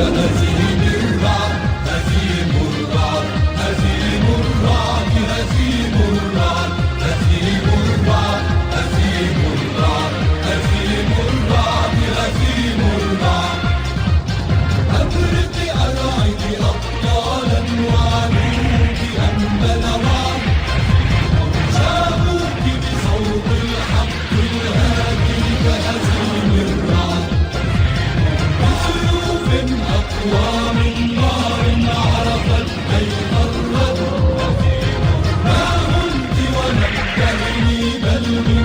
هزيم الرعد هزيم الرعد هزيم الرعد هزيم الرعد هزيم الرعد هزيم الرعد هزيم الرعد هزيم الرعد أبرق أرعد أبطالا وعلوك أنبل رعد شابوك بصوت الحق الهادي كهزيم الرعد بسيوف أقوى من نار عرفت بين الرد ما هنت ولم تهني بل